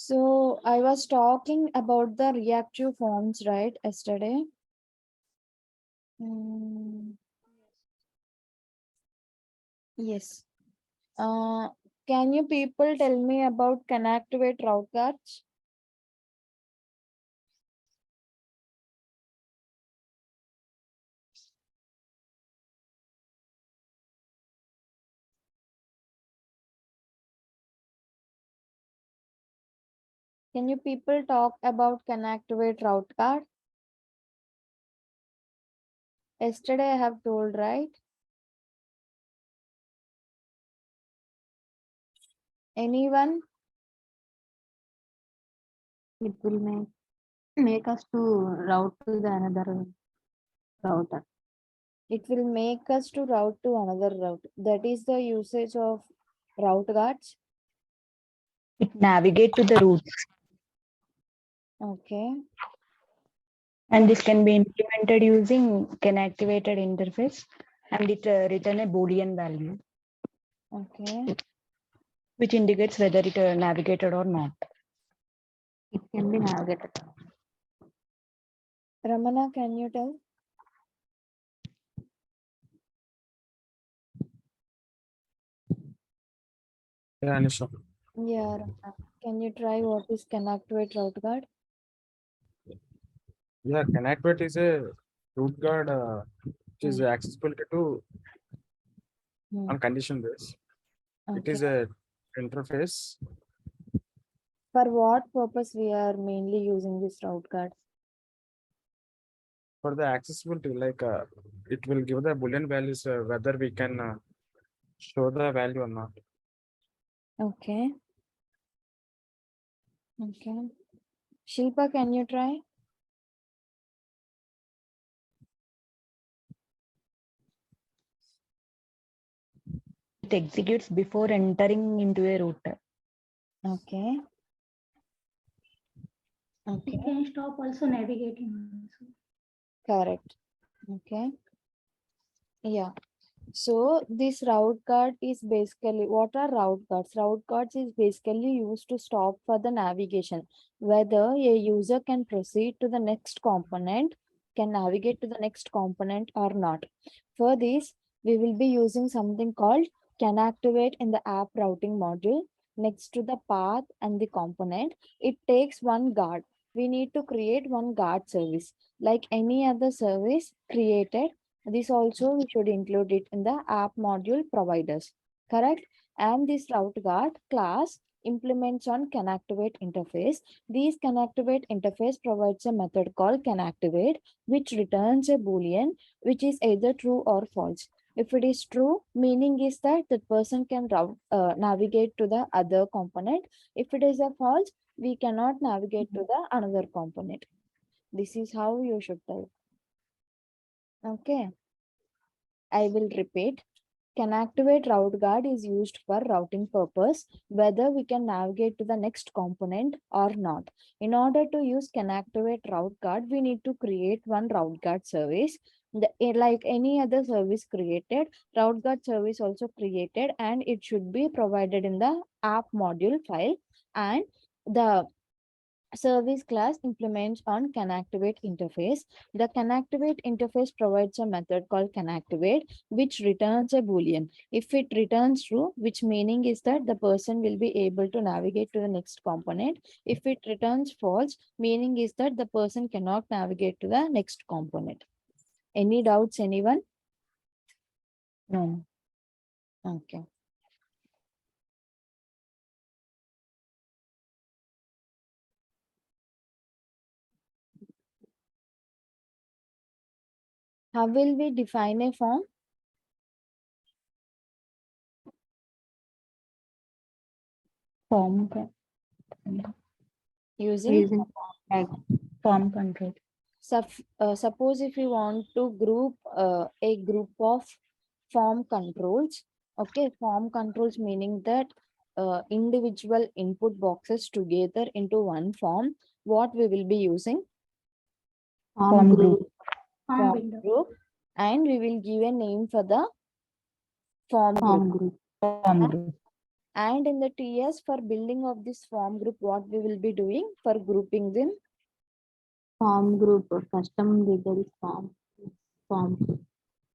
So I was talking about the reactive forms, right, yesterday? Yes. Uh, can you people tell me about Connectivate route cards? Can you people talk about Connectivate route card? Yesterday I have told, right? Anyone? It will make us to route to the another router. It will make us to route to another route. That is the usage of route guards. It navigate to the routes, Okay. and this can be implemented using Connectivated interface, and it return a Boolean value, Okay. which indicates whether it navigated or not. It can be navigated. Ramana, can you tell? Yeah, Anisha. Yeah, Ramana. Can you try what is Connectivate route guard? Yeah, Connectivate is a root guard which is accessible to on condition base. It is Okay. a interface. For what purpose we are mainly using this route card? For the accessibility, like it will give the Boolean values whether we can show the value or not. Okay. Okay. Shilpa, can you try? It executes before entering into a router. Okay. It Okay. can stop also navigating also. Correct. Okay. Yeah. So this route card is basically, what are route cards? Route cards is basically used to stop for the navigation, whether a user can proceed to the next component, can navigate to the next component or not. For this, we will be using something called Connectivate in the app routing module. Next to the path and the component, it takes one guard. We need to create one guard service. Like any other service created, this also we should include it in the app module providers, correct? And this route guard class implements on Connectivate interface. This Connectivate interface provides a method called Connectivate, which returns a Boolean, which is either true or false. If it is true, meaning is that the person can navigate to the other component. If it is a false, we cannot navigate to the another component. This is how you should type. Okay. I will repeat. Connectivate route guard is used for routing purpose, whether we can navigate to the next component or not. In order to use Connectivate route guard, we need to create one route guard service. Like any other service created, route guard service also created, and it should be provided in the app module file. And the service class implements on Connectivate interface. The Connectivate interface provides a method called Connectivate, which returns a Boolean. If it returns true, which meaning is that the person will be able to navigate to the next component. If it returns false, meaning is that the person cannot navigate to the next component. Any doubts, anyone? No. Okay. How will we define a form? Form Using form control. Suppose if you want to group a group of form controls, okay, form controls meaning that individual input boxes together into one form, what we will be using? Form group. Form group, and we will give a name for the form group. Form group. And in the TS, for building of this form group, what we will be doing for grouping them? Form group, custom details form.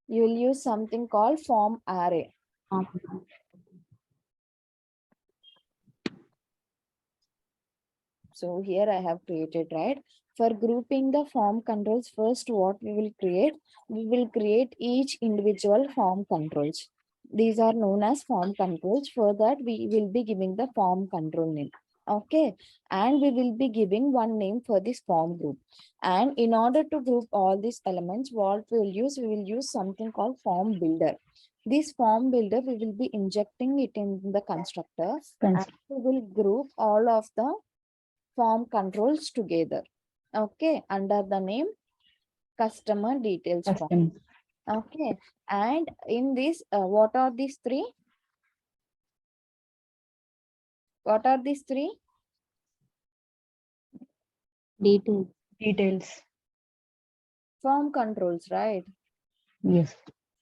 You will use something called form array. Form. So here I have created, right? For grouping the form controls, first what we will create? We will create each individual form controls. These are known as form controls. For that, we will be giving the form control name. Okay. And we will be giving one name for this form group. And in order to group all these elements, what we will use something called form builder. This form builder, we will be injecting it in the constructor. And we will group all of the form controls together. Okay, under the name customer details form. Custom. Okay, and in this, what are these three? What are these three? Details. Details. Form controls, right? Yes.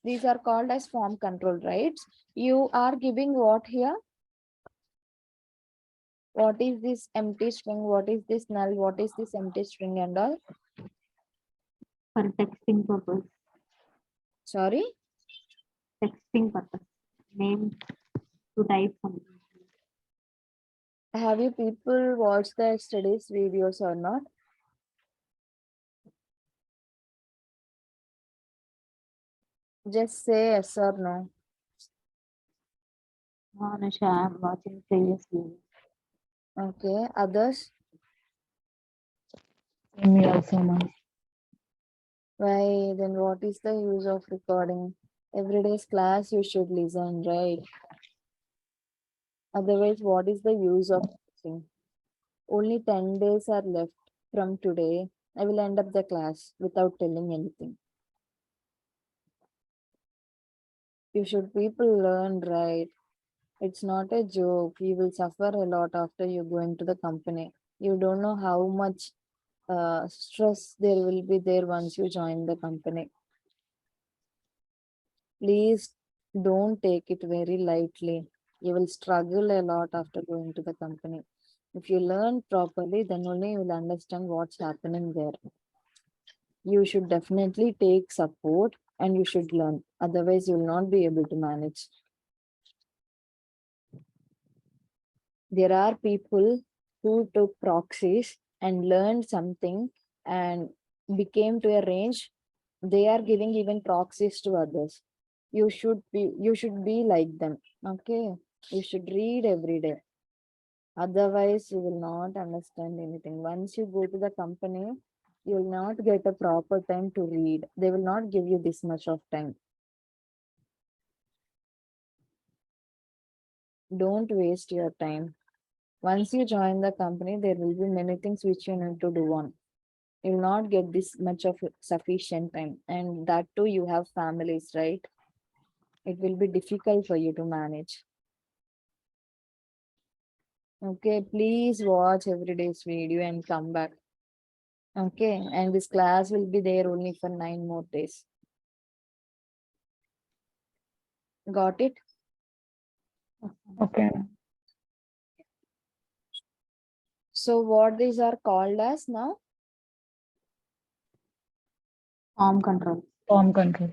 These are called as form control, right? You are giving what here? What is this empty string? What is this null? What is this empty string and all? For texting purpose. Sorry? Texting purpose. Name to type something. Have you people watched the studies videos or not? Just say yes or no. Anusha, I'm watching previous video. Okay, others? Me also, ma'am. Why, then what is the use of recording? Every day's class you should listen, right? Otherwise, what is the use of listening? Only 10 days are left from today. I will end up the class without telling anything. You should people learn, right? It's not a joke. You will suffer a lot after you go into the company. You don't know how much stress there will be there once you join the company. Please don't take it very lightly. You will struggle a lot after going to the company. If you learn properly, then only you will understand what's happening there. You should definitely take support and you should learn. Otherwise, you will not be able to manage. There are people who took proxies and learned something and became to a range. They are giving even proxies to others. You should be like them. Okay. You should read every day. Otherwise, you will not understand anything. Once you go to the company, you will not get a proper time to read. They will not give you this much of time. Don't waste your time. Once you join the company, there will be many things which you need to do on. You will not get this much of sufficient time. And that too, you have families, right? It will be difficult for you to manage. Okay, please watch every day's video and come back. Okay, and this class will be there only for 9 more days. Got it? Okay. So what these are called as now? Form control. Form control.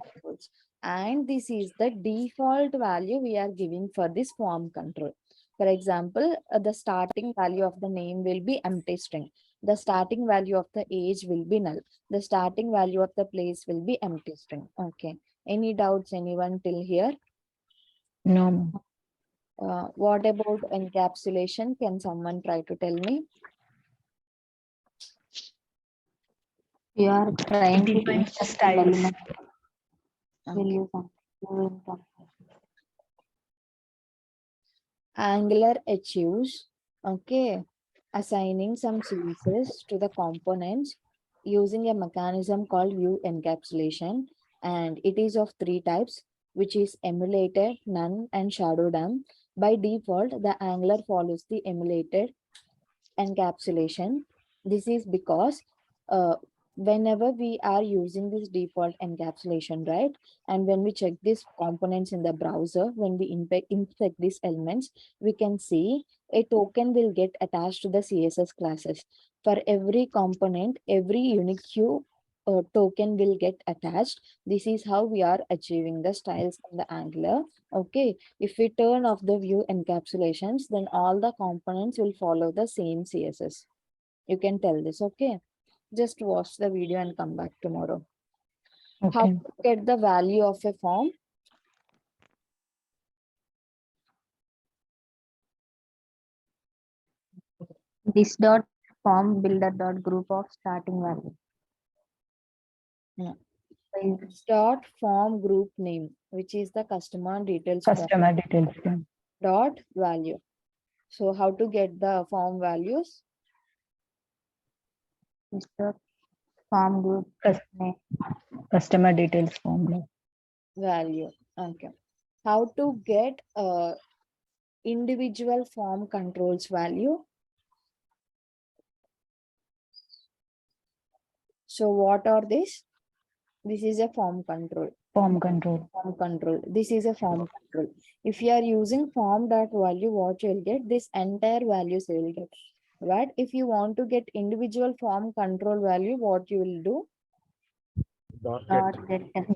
And this is the default value we are giving for this form control. For example, the starting value of the name will be empty string. The starting value of the age will be null. The starting value of the place will be empty string. Okay. Any doubts, anyone till here? No, ma'am. What about encapsulation? Can someone try to tell me? You are trying to Defines the insert styles. element. Will Okay. you come? You will come. Angular achieves, okay, assigning some services to the components using a mechanism called view encapsulation, and it is of 3 types, which is emulated, none, and shadow DOM. By default, the Angular follows the emulated encapsulation. This is because whenever we are using this default encapsulation, right? And when we check these components in the browser, when we inspect these elements, we can see a token will get attached to the CSS classes. For every component, every unique queue token will get attached. This is how we are achieving the styles in the Angular. Okay, if we turn off the view encapsulations, then all the components will follow the same CSS. You can tell this, okay? Just watch the video and come back tomorrow. How Okay. to get the value of a form? This dot form builder dot group of starting value. Yeah. Is Dot form group name, which is the customer details form, Customer details. Yeah. dot value. So how to get the form values? this dot form group Cus- name. Customer details form. Value. Okay. How to get individual form controls value? So what are these? This is a form control. Form control. Form control. This is a form control. If you are using form dot value, what you will get? This entire values you will get. Right? If you want to get individual form control value, what you will do? Dot Dot get. get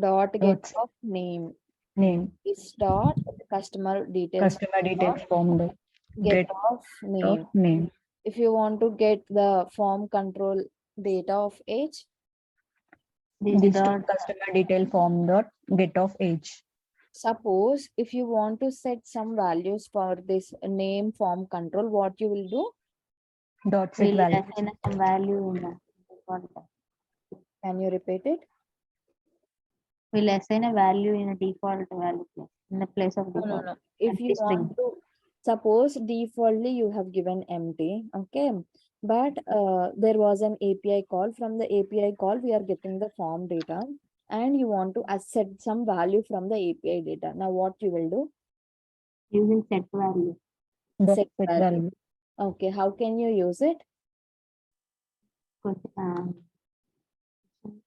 Dot get Dots. of name. Name. Is dot customer details. Customer details form. Get Get of name. of name. If you want to get the form control data of age, This dot customer detail form dot get of age. suppose if you want to set some values for this name form control, what you will do? Dot set will value. assign some value in the default. Can you repeat it? Will assign a value in a default value place in the place of No, default. no. If you Empty string. want to, suppose defaultly you have given empty, okay, but there was an API call. From the API call, we are getting the form data, and you want to set some value from the API data. Now, what you will do? Using set value. Dot Set set value. value. Okay, how can you use it? First,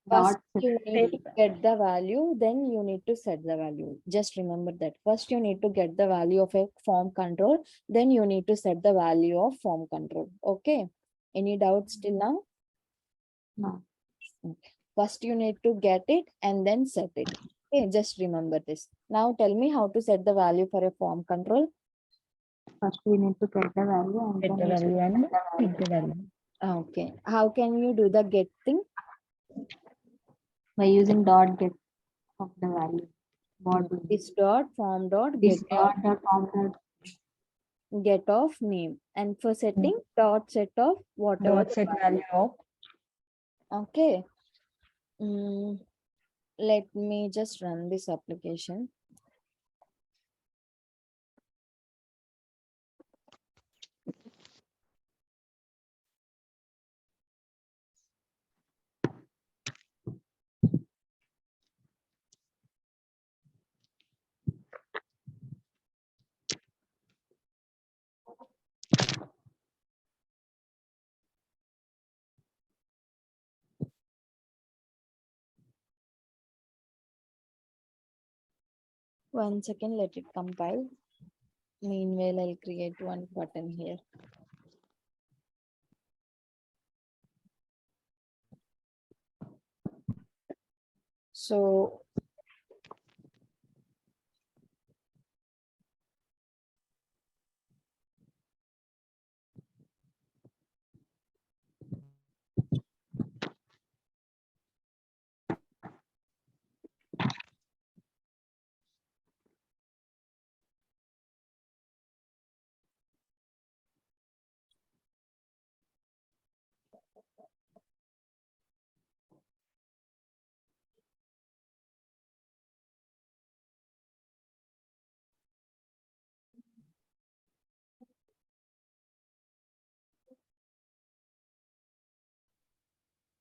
Dot you need to get the value, then you need to set the value. Just remember that. First, you need to get the value of a form control, then you need to set the value of form control. Okay. Any doubts till now? no. First, you need to get it and then set it. Okay, just remember this. Now, tell me how to set the value for a form control. First we need to get the value and Get then the we value should and set the take the value. Okay. How can you do the get thing? by using dot get of the value. What will This dot form dot this get of, dot form dot get of name, and for setting dot set of whatever. Dot set value of Okay. Let me just run this application. One second, let it compile. Meanwhile, I'll create one button here. So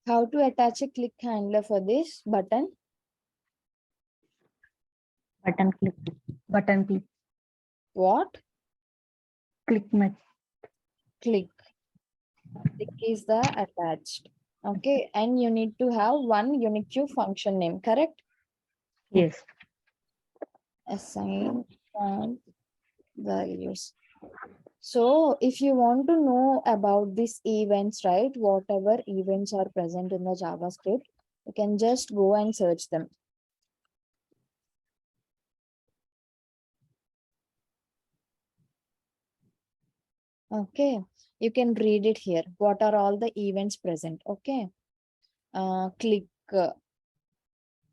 how to attach a click handler for this button? button click. button click. What? Click met. Click. Click is the attached. Okay, and you need to have one unique function name, correct? Yes. Assign font values. So if you want to know about these events, right, whatever events are present in the JavaScript, you can just go and search them. Okay, you can read it here. What are all the events present? Okay, click.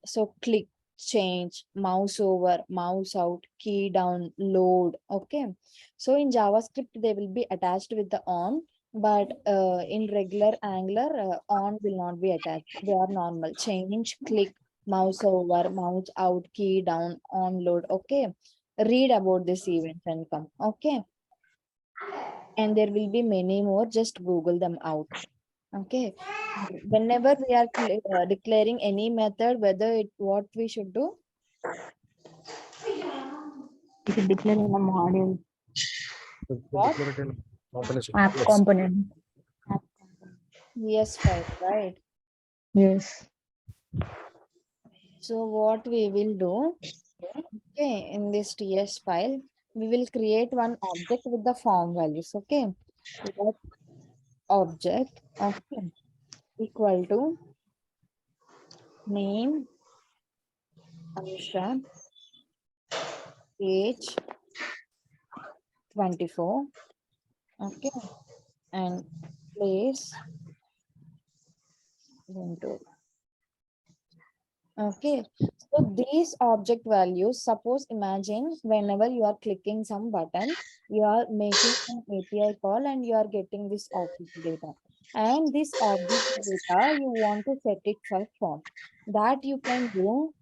So click, change, mouse over, mouse out, key down, load. Okay, so in JavaScript they will be attached with the on, but in regular Angular on will not be attached. They are normal. Change, click, mouse over, mouse out, key down, on, load. Okay, read about this event and come. Okay, and there will be many more. Just Google them out. Okay, whenever we are declaring any method, whether it what we should do, You should declare in a module. what? Declare it in compilation. App Yes. component. Yes, file, right? Yes. So what we will do, okay, in this TS file, we will create one object with the form values. Okay, that object, okay, equal to name, Anusha, age 24, okay, and place into. Okay, so these object values, suppose imagine whenever you are clicking some button, you are making an API call and you are getting this object data. And this object data, you want to set it for form. That you can do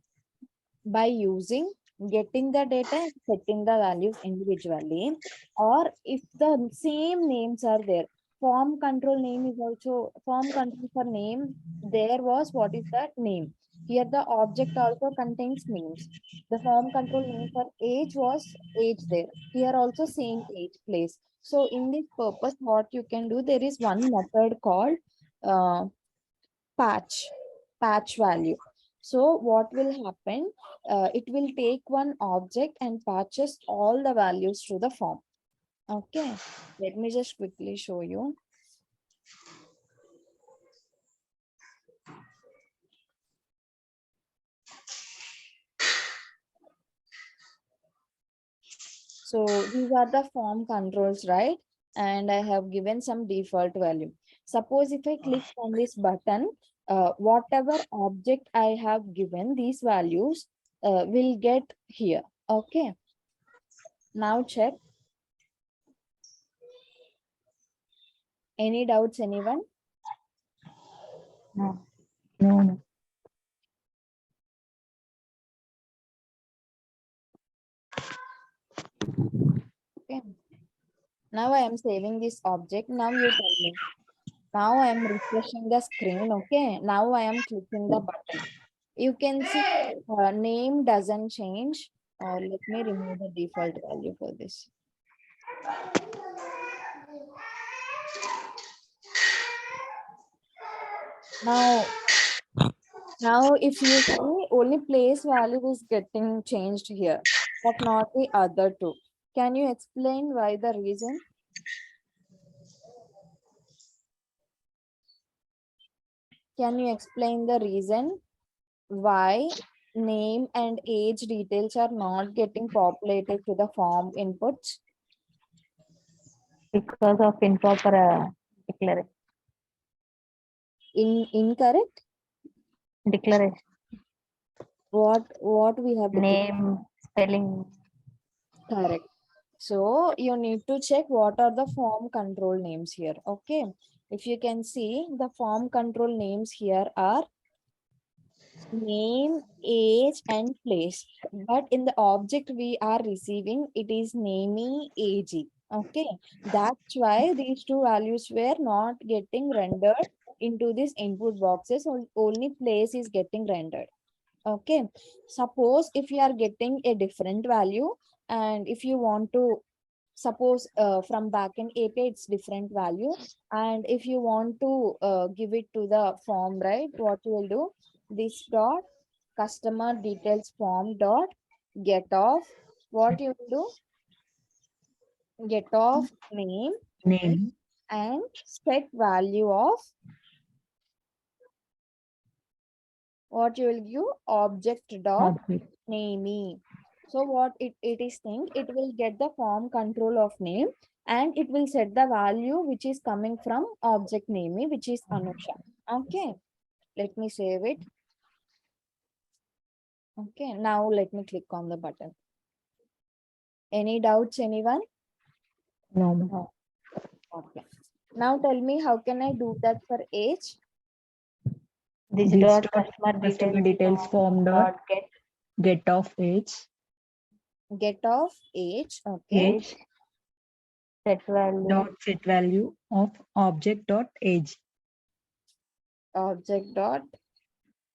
by using getting the data and setting the values individually, or if the same names are there, form control name is also form control for name. There was what is that name? Here the object also contains names. The form control name for age was age there. Here also same age place. So in this purpose, what you can do, there is one method called uh, patch value. So what will happen? It will take one object and patches all the values to the form. Okay, let me just quickly show you. So these are the form controls, right? And I have given some default value. Suppose if I click on this button, whatever object I have given, these values will get here. Okay. Now check. Any doubts, anyone? No. No. Okay. Now I am saving this object. Now you tell me. Now I am refreshing the screen. Okay. Now I am clicking the button. You can see name doesn't change. Let me remove the default value for this. Now if you see, only place value is getting changed here, but not the other two. Can you explain why the reason? Can you explain the reason why name and age details are not getting populated to the form inputs? Because of improper declaration. Incorrect? Declaration. What we have declared? Name, spelling. Correct. So you need to check what are the form control names here. Okay. If you can see, the form control names here are name, age, and place. But in the object we are receiving, it is namey ag. Okay. That's why these two values were not getting rendered into these input boxes. Only place is getting rendered. Okay. Suppose if you are getting a different value and if you want to suppose from backend API, it's different value. And if you want to give it to the form, right? What you will do, this dot customer details form dot get off. What you will do? Get off name Name. and set value of what you will give object dot Object. namey. So what it is think, it will get the form control of name and it will set the value which is coming from object namey, which is Anusha. Okay, let me save it. Okay, now let me click on the button. Any doubts, anyone? No, ma'am. Okay. Now tell me, how can I do that for age? This This dot dot customer details form dot get off age. Get off age. Okay. Age set value. dot set value of object dot age. Object dot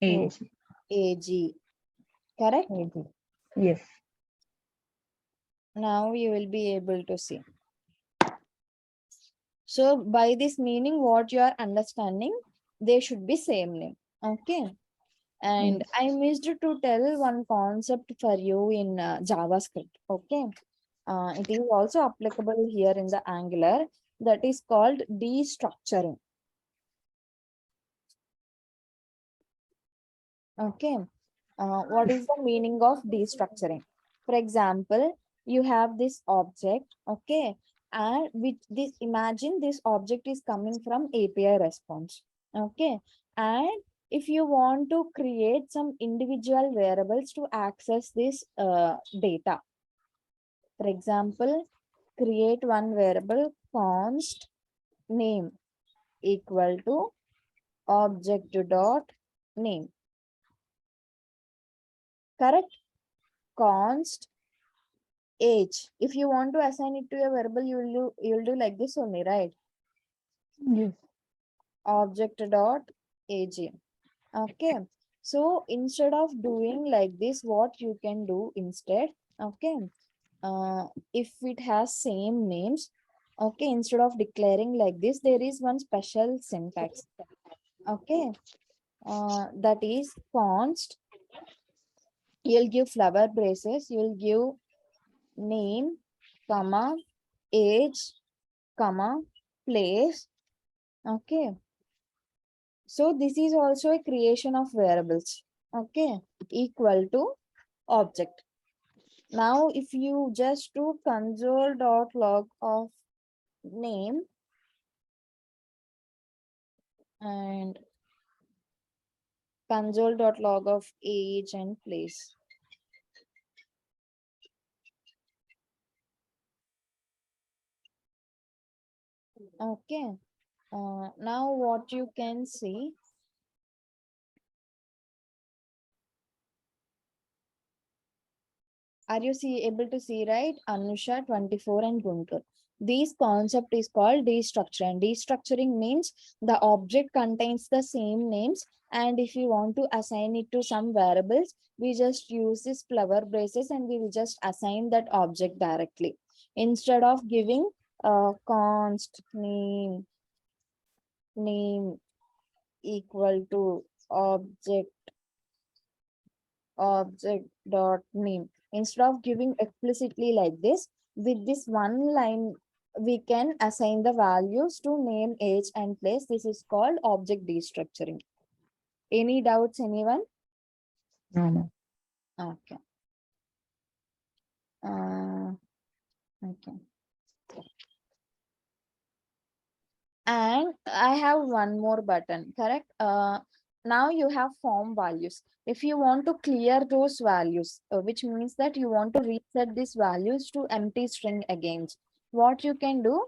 Age. ag. Correct? Yes. Now you will be able to see. So by this meaning, what you are understanding, they should be same name. Okay. And Yes. I missed to tell one concept for you in JavaScript. Okay. It is also applicable here in the Angular, that is called destructuring. Okay. What is the meaning of destructuring? For example, you have this object, okay, and with this, imagine this object is coming from API response, okay, and if you want to create some individual variables to access this data, for example, create one variable const name equal to object dot name. Correct? Const age. If you want to assign it to a variable, you'll do like this only, right? Yes. Object dot age. Okay. So instead of doing like this, what you can do instead, okay, if it has same names, okay, instead of declaring like this, there is one special syntax. Okay. That is const. You'll give flower braces, you'll give name, comma, age, comma, place. Okay. So this is also a creation of variables. Okay. Equal to object. Now, if you just do console.log of name and console.log of age and place. Okay. Now what you can see, are you able to see, right? Anusha 24 and Guntur. This concept is called destructuring. Destructuring means the object contains the same names, and if you want to assign it to some variables, we just use this flower braces and we will just assign that object directly. Instead of giving const name equal to object dot name. Instead of giving explicitly like this, with this one line, we can assign the values to name, age, and place. This is called object destructuring. Any doubts, anyone? No, no. Okay. Okay. And I have one more button, correct? Now you have form values. If you want to clear those values, which means that you want to reset these values to empty string again, what you can do?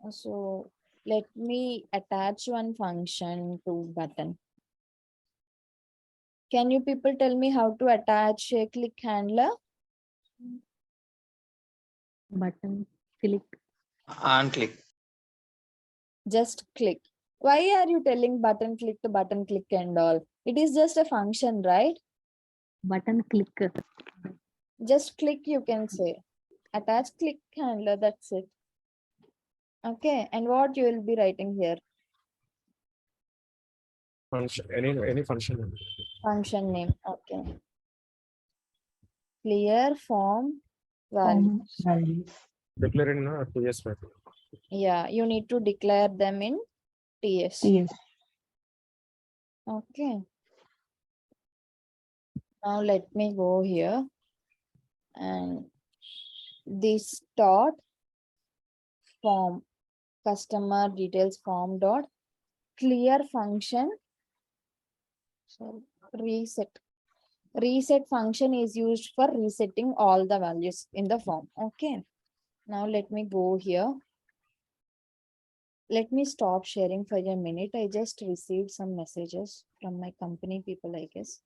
So let me attach one function to button. Can you people tell me how to attach a click handler? Button click. On click. Just click. Why are you telling button click to button click and all? It is just a function, right? Button click. Just click, you can say. Attach click handler, that's it. Okay, and what you will be writing here? Function, any function. Function name. Okay. Clear form value. Values. Declare in a TS method. Yeah, you need to declare them in TS. Yes. Okay. Now let me go here and this dot form customer details form dot clear function. So reset function is used for resetting all the values in the form. Okay. Now let me go here. Let me stop sharing for a minute. I just received some messages from my company people, I guess.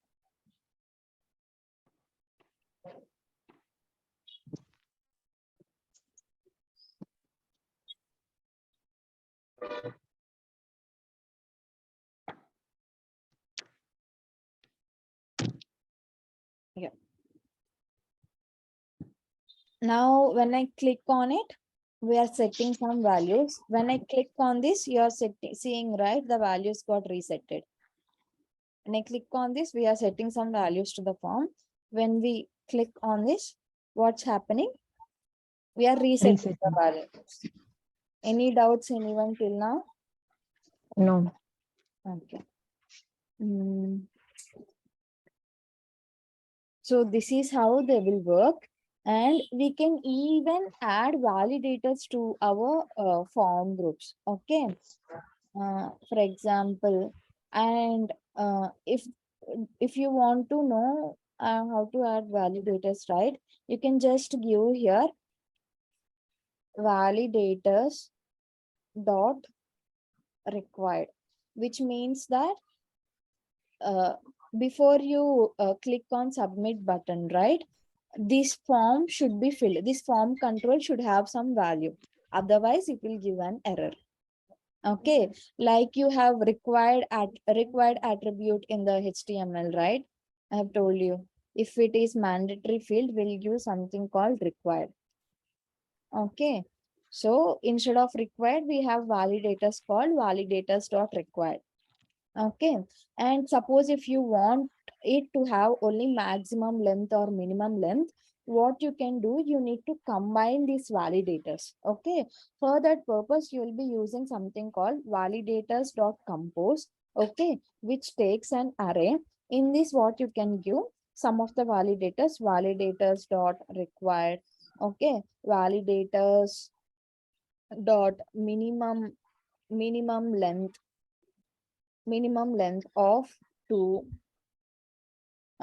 Yeah. Now, when I click on it, we are setting some values. When I click on this, you are seeing, right? The values got resetted. When I click on this, we are setting some values to the form. When we click on this, what's happening? We are resetting the Resetting. values. Any doubts, anyone till now? No. Okay. So this is how they will work. And we can even add validators to our form groups. Okay. For example, and if you want to know how to add validators, right? You can just give here validators dot required, which means that before you click on submit button, right? This form should be filled. This form control should have some value. Otherwise, it will give an error. Okay, like you have required attribute in the HTML, right? I have told you. If it is mandatory field, we'll give something called required. Okay, so instead of required, we have validators called validators.required. Okay, and suppose if you want it to have only maximum length or minimum length, what you can do, you need to combine these validators. Okay, for that purpose, you will be using something called validators.compose. Okay, which takes an array. In this, what you can give, some of the validators.required. Okay, validators dot minimum length of 2.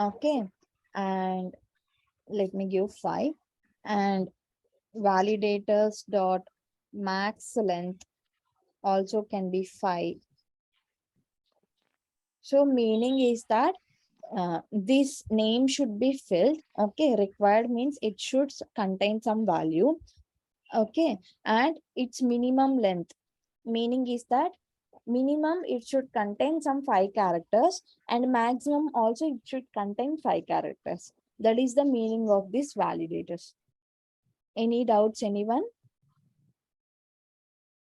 Okay, and let me give 5, and validators dot max length also can be 5. So meaning is that this name should be filled. Okay, required means it should contain some value. Okay, and its minimum length, meaning is that minimum it should contain some 5 characters, and maximum also it should contain 5 characters. That is the meaning of this validators. Any doubts, anyone?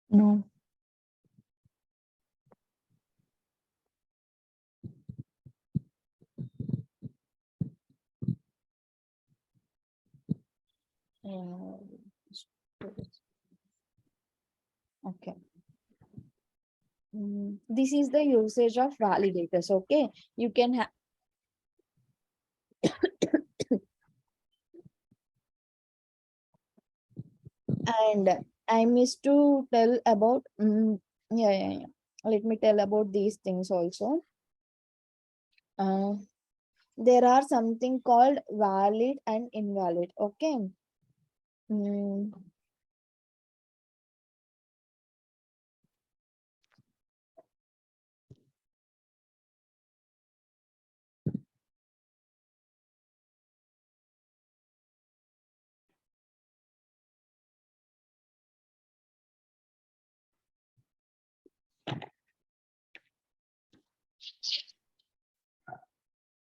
No. Okay. This is the usage of validators. Okay, you can have and I missed to tell about yeah. Let me tell about these things also. There are something called valid and invalid. Okay.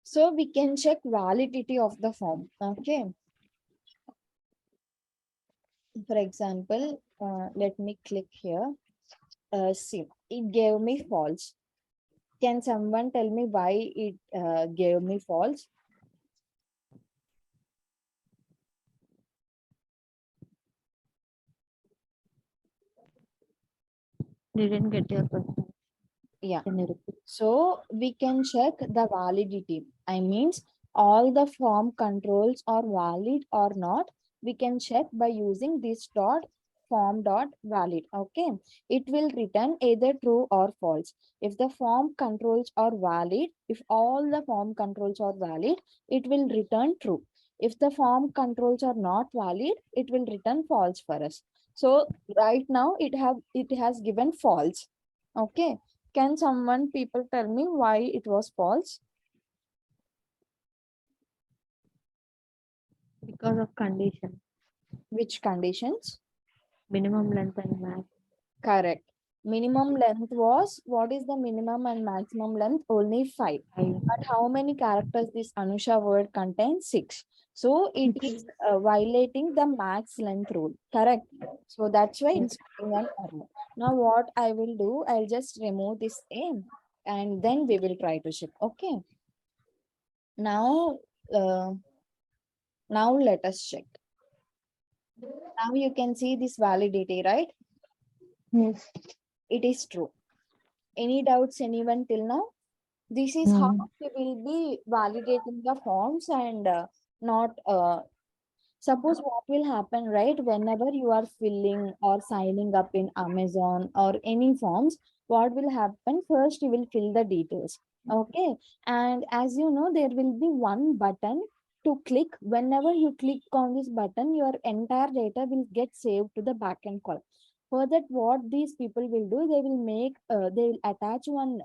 So we can check validity of the form. Okay. For example, let me click here. See, it gave me false. Can someone tell me why it gave me false? Didn't get your question. Yeah. Can you repeat? So we can check the validity. I means all the form controls are valid or not. We can check by using this dot form dot valid. Okay. It will return either true or false. If the form controls are valid, if all the form controls are valid, it will return true. If the form controls are not valid, it will return false for us. So right now it has given false. Okay. Can someone people tell me why it was false? Because of condition, Which conditions? minimum length and max. Correct. Minimum length was, what is the minimum and maximum length? Only 5. But how many characters this Anusha word contains? 6. So it is violating the max length rule. Correct. So that's why it's giving an error. Now what I will do, I'll just remove this aim and then we will try to check. Okay. Now, now let us check. Now you can see this validity, right? Yes. It is true. Any doubts, anyone till now? This is how No. we will be validating the forms and not suppose what will happen, right? Whenever you are filling or signing up in Amazon or any forms, what will happen? First, you will fill the details. Okay. And as you know, there will be one button to click. Whenever you click on this button, your entire data will get saved to the backend call. For that, what these people will do, they will attach one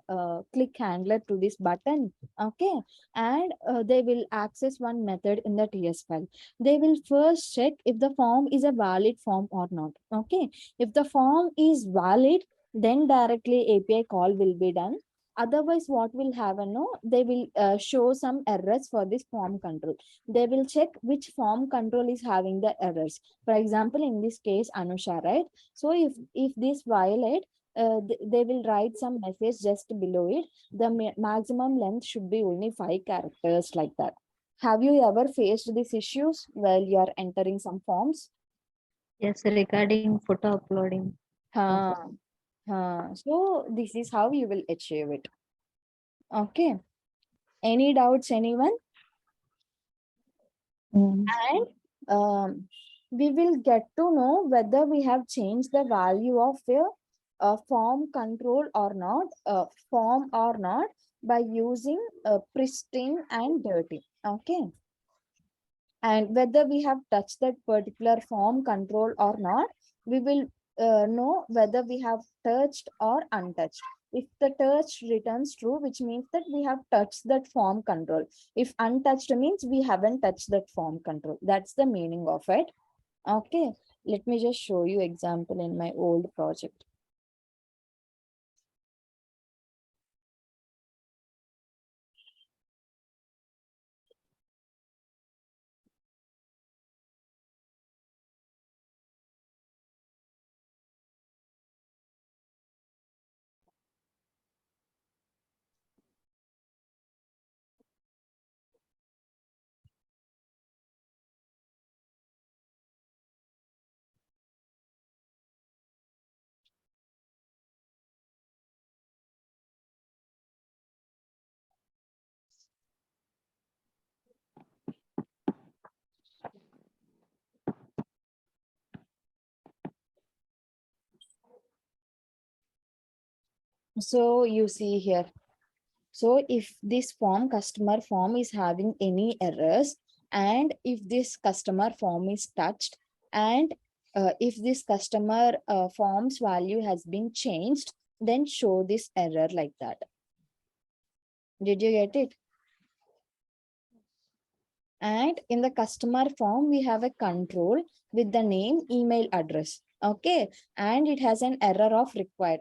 click handler to this button. Okay. And they will access one method in the TS file. They will first check if the form is a valid form or not. Okay. If the form is valid, then directly API call will be done. Otherwise, what will happen? No, they will show some errors for this form control. They will check which form control is having the errors. For example, in this case, Anusha, right? So if this violate, they will write some message just below it. The maximum length should be only 5 characters, like that. Have you ever faced these issues while you are entering some forms? Yes, regarding photo uploading. Huh. So this is how you will achieve it. Okay. Any doubts, anyone? Mm. And we will get to know whether we have changed the value of a form control or not, form or not, by using pristine and dirty. Okay. And whether we have touched that particular form control or not, we will know whether we have touched or untouched. If the touch returns true, which means that we have touched that form control. If untouched means we haven't touched that form control. That's the meaning of it. Okay, let me just show you example in my old project. So you see here. So if this customer form is having any errors, and if this customer form is touched, and if this customer form's value has been changed, then show this error like that. Did you get it? And in the customer form, we have a control with the name, email address. Okay. And it has an error of required.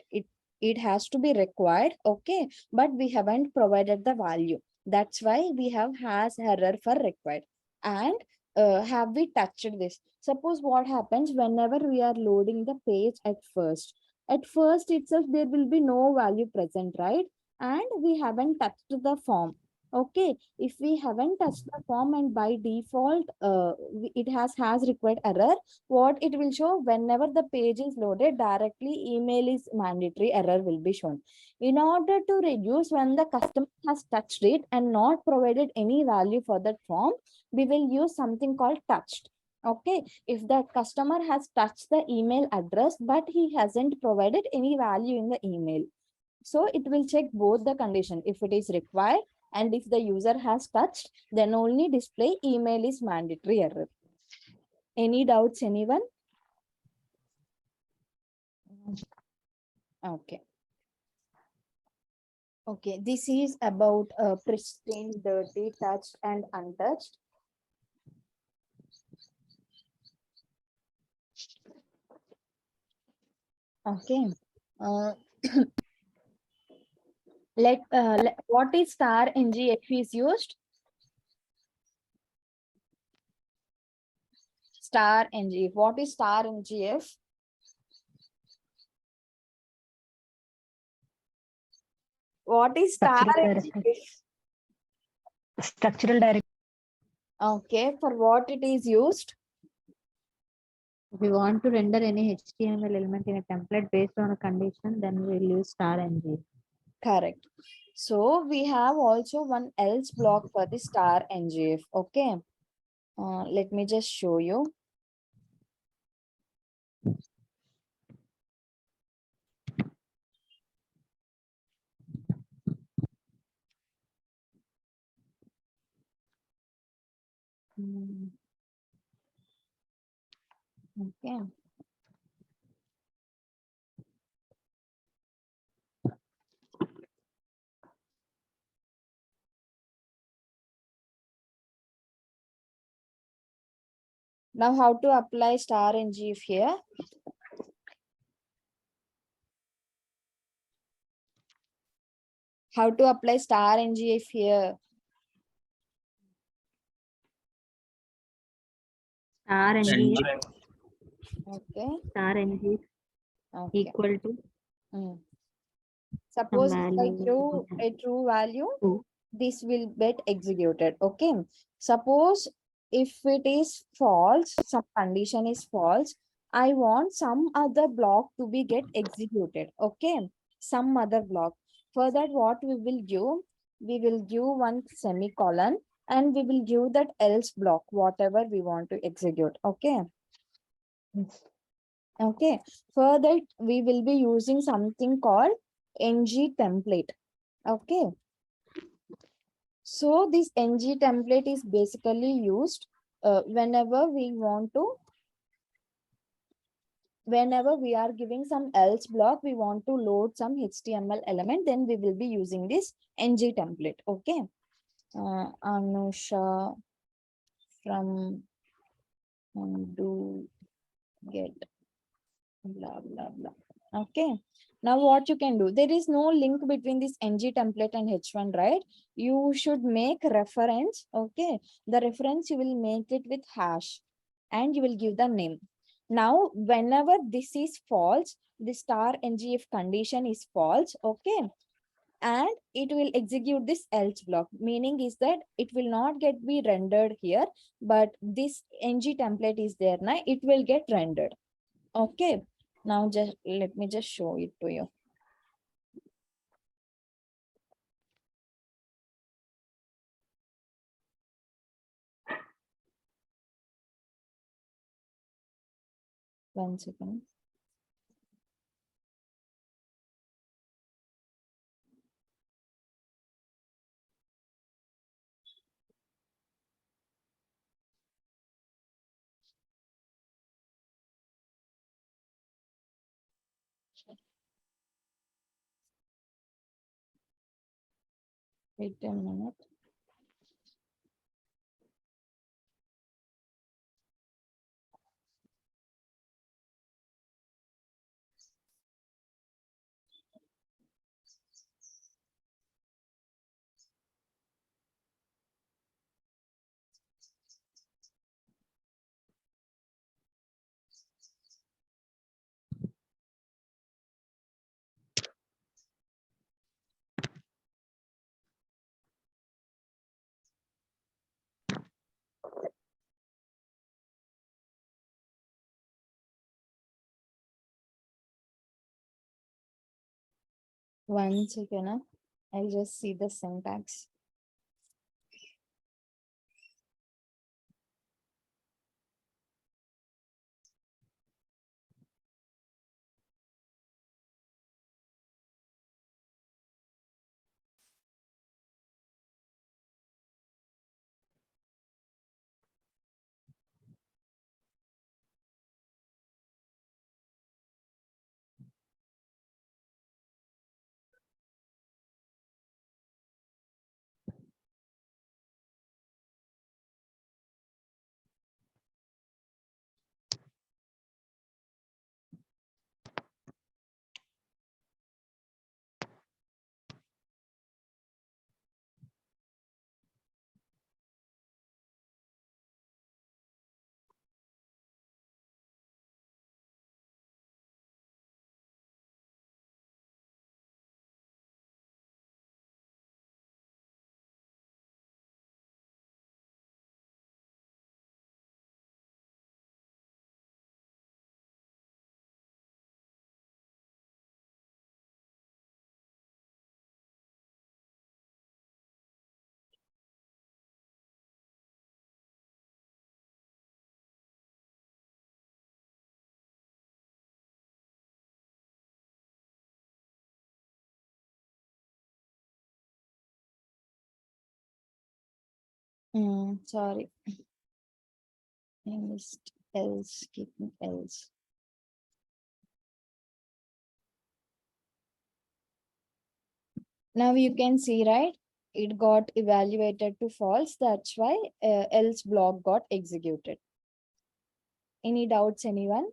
It has to be required. Okay. But we haven't provided the value. That's why we have has error for required. And have we touched this? Suppose what happens whenever we are loading the page at first. At first itself, there will be no value present, right? And we haven't touched the form. Okay, if we haven't touched the form and by default, it has required error, what it will show whenever the page is loaded directly, email is mandatory, error will be shown. In order to reduce when the customer has touched it and not provided any value for that form, we will use something called touched. Okay, if the customer has touched the email address but he hasn't provided any value in the email, so it will check both the condition. If it is required and if the user has touched, then only display email is mandatory error. Any doubts, anyone? Okay. Okay, this is about pristine, dirty, touched and untouched. Okay. Uh, what is star ngf is used? Star ngf. What is star ngf? What is star Structural ngf? directory. Structural directory. Okay, for what it is used? If we want to render any HTML element in a template based on a condition, then we'll use star ng. Correct. So we have also one else block for the star ngf. Okay. Let me just show you. Okay. Now how to apply star ngf here? How to apply star ngf here? Star ng Okay. star ng Okay. equal to Suppose if I value give a true value, true. this will get executed. Okay. Suppose if it is false, some condition is false, I want some other block to be get executed. Okay. Some other block. For that, what we will give? We will give one semicolon and we will give that else block, whatever we want to execute. Okay. Yes. Okay. For that, we will be using something called ng template. Okay. So this ng template is basically used whenever we are giving some else block, we want to load some HTML element, then we will be using this ng template. Okay. Anusha from do get blah blah blah. Okay. Now what you can do, there is no link between this ng template and h1, right? You should make reference. Okay, the reference you will make it with hash and you will give the name. Now whenever this is false, the star ngf condition is false. Okay, and it will execute this else block, meaning is that it will not get be rendered here, but this ng template is there now, it will get rendered. Okay, now just let me just show it to you. One second. Wait a minute. One second, I'll just see the syntax. Sorry, I missed else, keeping else. Now you can see, right? It got evaluated to false. That's why else block got executed. Any doubts, anyone?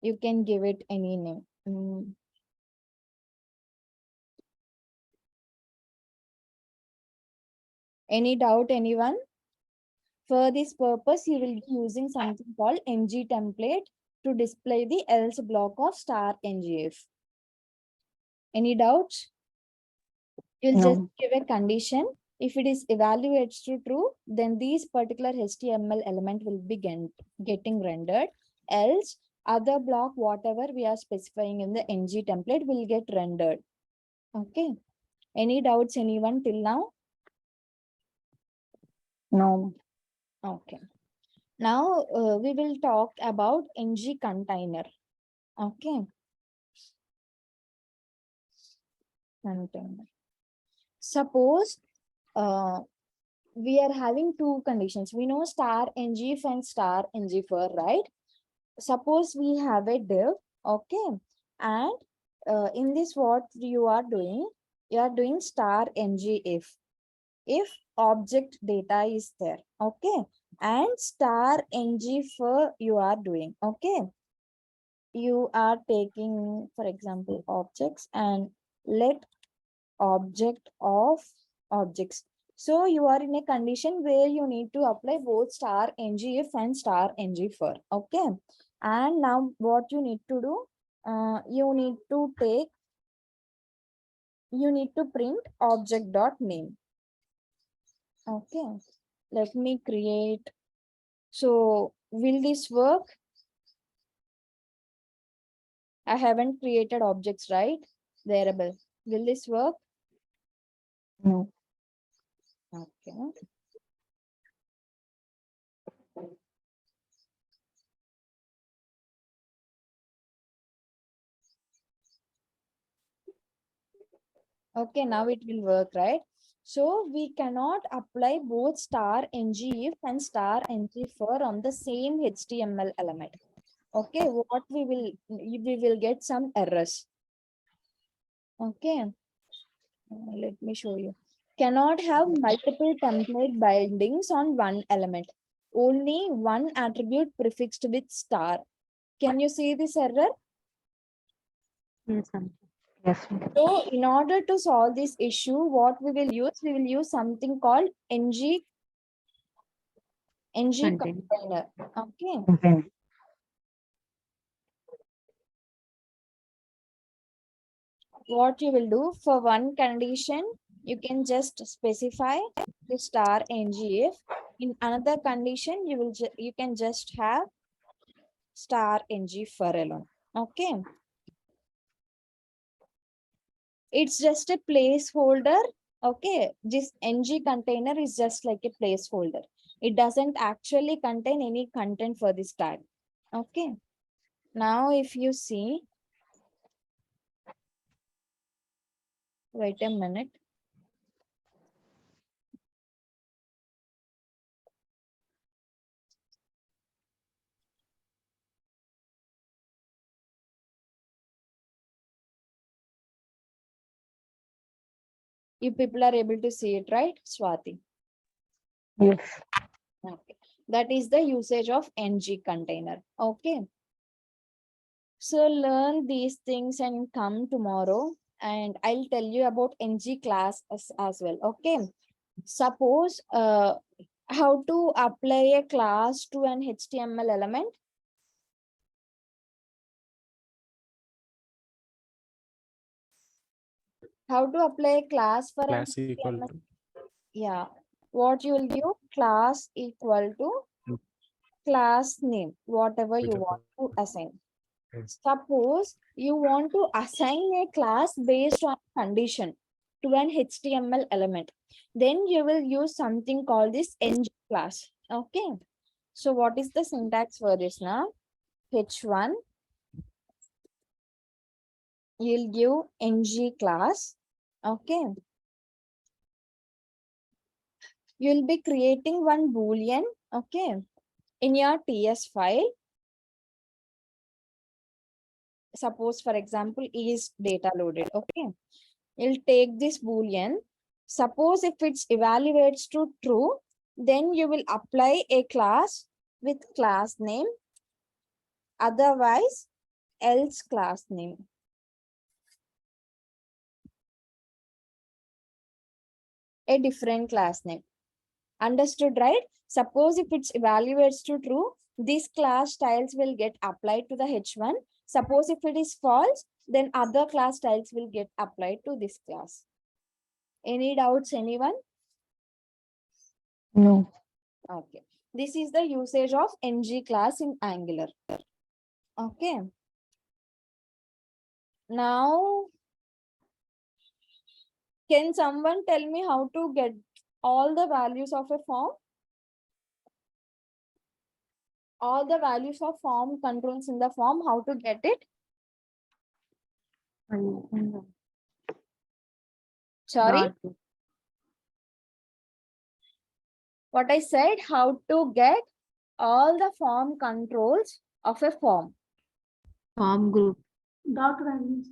You can give it any name. Any doubt, anyone? For this purpose, you will be using something called ng template to display the else block of star ngf. Any doubts? You'll just No. give a condition. If it is evaluated to true, then these particular HTML element will be getting rendered. Else, other block, whatever we are specifying in the ng template will get rendered. Okay. Any doubts, anyone till now? No. Okay. Now we will talk about ng container. Okay. Container. Suppose we are having two conditions. We know star ngif and star ngfer, right? Suppose we have a div, okay, and in this what you are doing star ngif if object data is there, okay, and star ngfer you are doing, okay. You are taking, for example, objects and let object of objects. So you are in a condition where you need to apply both star ngif and star ngfer, okay. And now what you need to do, you need to print object dot name, okay. Let me create. So will this work? I haven't created objects, right? Variable. Will this work? No. Okay. Okay, now it will work, right? So we cannot apply both star ngif and star ngfer on the same HTML element. Okay, what we will get some errors. Okay, let me show you. Cannot have multiple template bindings on one element. Only one attribute prefixed with star. Can you see this error? Yes, Anji. Yes. So in order to solve this issue, what we will use something called ng Container. container. Okay. Okay. What you will do for one condition, you can just specify the star ngif. In another condition, you can just have star ngif for alone. Okay. It's just a placeholder. Okay, this ng container is just like a placeholder. It doesn't actually contain any content for this tag. Okay, now if you see, wait a minute. You people are able to see it, right, Swati? Yes. Okay, that is the usage of ng container. Okay, so learn these things and come tomorrow, and I'll tell you about ng class as well. Okay, suppose how to apply a class to an HTML element. How to apply a class for an Class equal HTML? to. Yeah, what you will give, class equal to Hmm. class name, whatever you Whichever. want to assign. Yes. Suppose you want to assign a class based on condition to an HTML element, then you will use something called this ng class. Okay, so what is the syntax for this now? H1, you'll give ng class. Okay, you'll be creating one boolean. Okay, in your TS file. Suppose, for example, is data loaded. Okay, you'll take this boolean. Suppose if it evaluates to true, then you will apply a class with class name, otherwise else class name. A different class name. Understood, right? Suppose if it evaluates to true, these class styles will get applied to the H1. Suppose if it is false, then other class styles will get applied to this class. Any doubts, anyone? No. Okay. This is the usage of ng class in Angular. Okay. Now, can someone tell me how to get all the values of a form? All the values of form controls in the form, how to get it? Sorry, Dot. what I said, how to get all the form controls of a form. Form group. Dot values.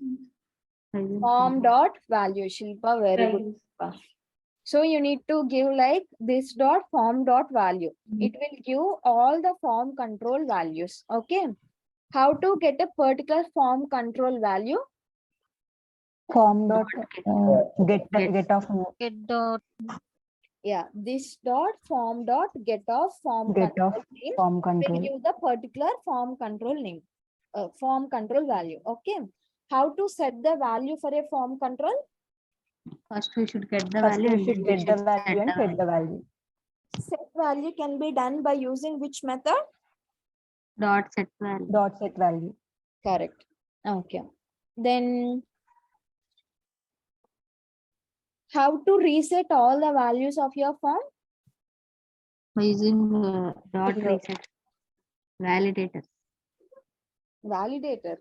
Form dot value. Shilpa, very good. Shilpa. So you need to give like this dot form dot value. It will give all the form control values. Okay. How to get a particular form control value? Form dot get Get. off Get dot. Yeah, this dot form dot get off form get control off name form will control. give the particular form control name, form control value. Okay. How to set the value for a form control? First we should get the First value. we and should then get the value and set the value. Set value can be done by using which method? Dot set value. Dot set value. Correct. Okay. Then how to reset all the values of your form? By using dot Yeah. reset validator. Validator.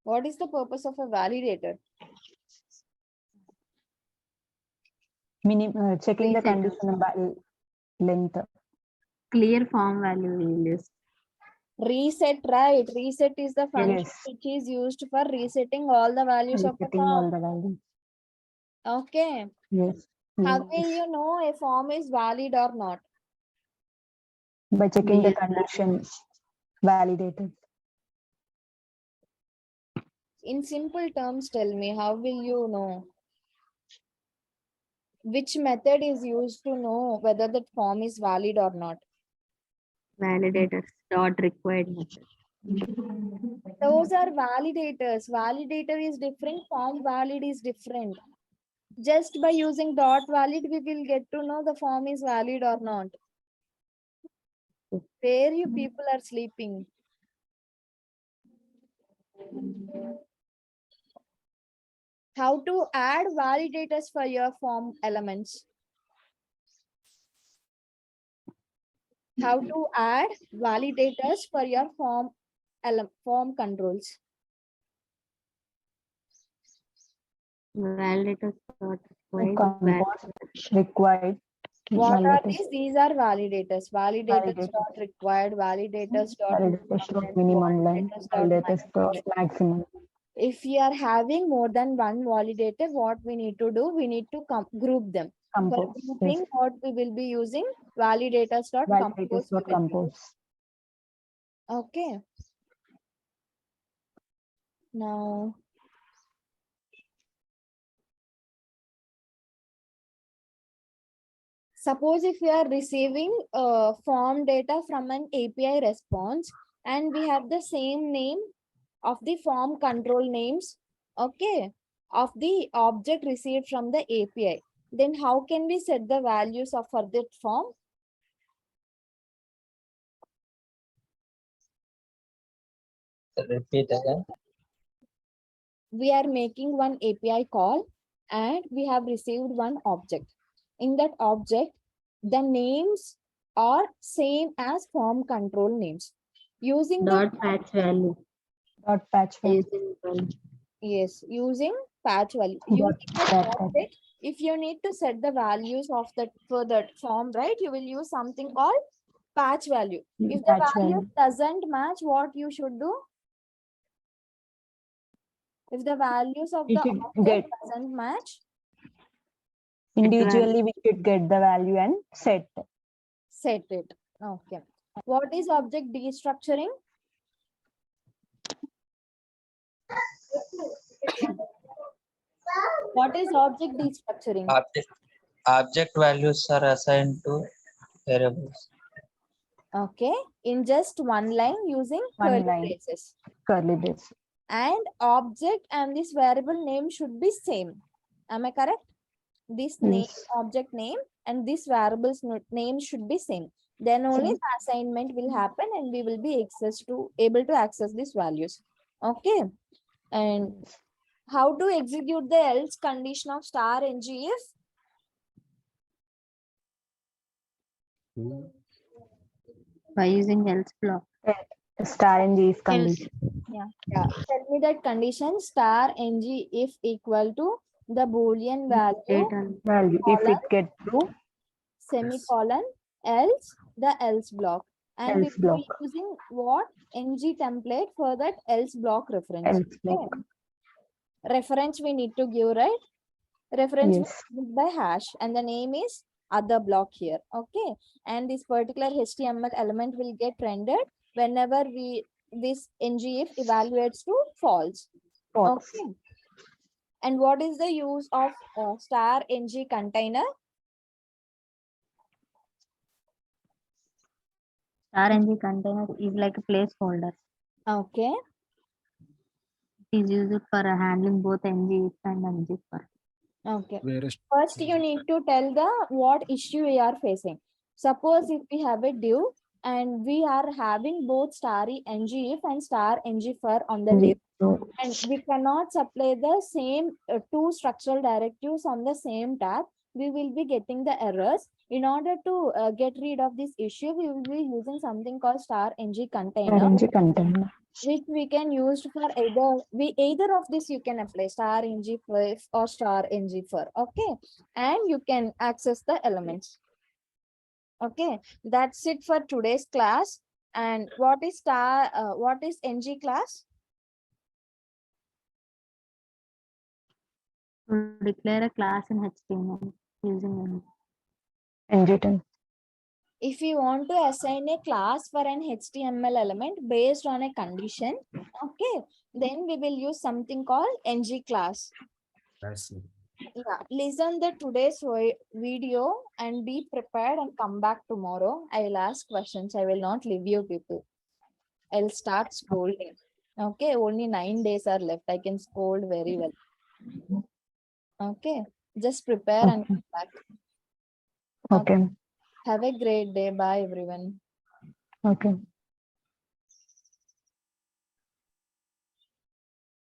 What is the purpose of a validator? Checking the Reset condition length. Clear form value we will use. Reset, right? Reset is the function Yes. which is used for resetting all the values of a Resetting all form. the values. Okay. Yes. How Yes. will you know a form is valid or not? By checking the Yes. conditions validated. In simple terms, tell me, how will you know? Which method is used to know whether that form is valid or not? Validators. Dot required method. Those are validators. Validator is different, form valid is different. Just by using dot valid, we will get to know the form is valid or not. Where you people are sleeping? How to add validators for your form elements? How to add validators for your form controls? Validators dot required Compose required. What are Validators. these? These are validators. Validators Validators. dot required, validators dot Validators dot length, minimum length. validators dot Validators maximum dot length. maximum. If we are having more than one validator, what we need to do? We need to group them. For Compose. grouping, Yes. what we will be using? Validators dot Validators compose. we dot will be compose. using. Okay. Now, suppose if we are receiving form data from an API response and we have the same name of the form control names, okay, of the object received from the API, then how can we set the values of for that form? Repeat again. We are making one API call and we have received one object. In that object, the names are same as form control names. Using the dot patch value. Dot patch value. Using value. yes, using patch value. Dot Using that patch. object, if you need to set the values of that for that form, right, you will use something called patch value. If the Patch value value. doesn't match, what you should do? If the values of We the should object get doesn't match, individually. We should get the value and set. set it. Okay. What is object destructuring? What is object destructuring? Object values are assigned to variables. Okay. In just one line using One curly line. braces. Curly brace. And object and this variable name should be same. Am I correct? This name, Yes. object name and this variable's name should be same. Then only Same. the assignment will happen and we will be able to access these values. Okay. And how to execute the else condition of star ng if? By using else block. Star and G is condition. Yeah. Tell me that condition star ng if equal to the boolean value Data. Value. If it get true, semicolon else the else block. And we else will be block. using what? ng template for that else block reference. Else block. Okay. Reference we need to give, right? Reference Yes. by hash and the name is other block here. Okay. And this particular HTML element will get rendered whenever this ngIf evaluates to false. False. Okay. And what is the use of star ng container? Star ng container is like a placeholder. Okay. It is used for handling both ng if and ng for. Okay. Where is First, you need to tell the what issue we are facing. Suppose if we have a div and we are having both star ng if and star ng for on the div, So, and we cannot supply the same two structural directives on the same tab, we will be getting the errors. In order to get rid of this issue, we will be using something called star ng container, RNG container. which we can use for either of this you can apply star ng for or star ng for. Okay, and you can access the elements. Okay, that's it for today's class. And what is ng class? To declare a class in HTML using NG10. If you want to assign a class for an HTML element based on a condition, okay, then we will use something called ng class. that's it. Yeah, listen the today's video and be prepared and come back tomorrow. I will ask questions. I will not leave you people. I'll start scolding. Okay, only 9 days are left. I can scold very well. Okay, just prepare and come back. Okay. Have a great day. Bye, everyone. Okay.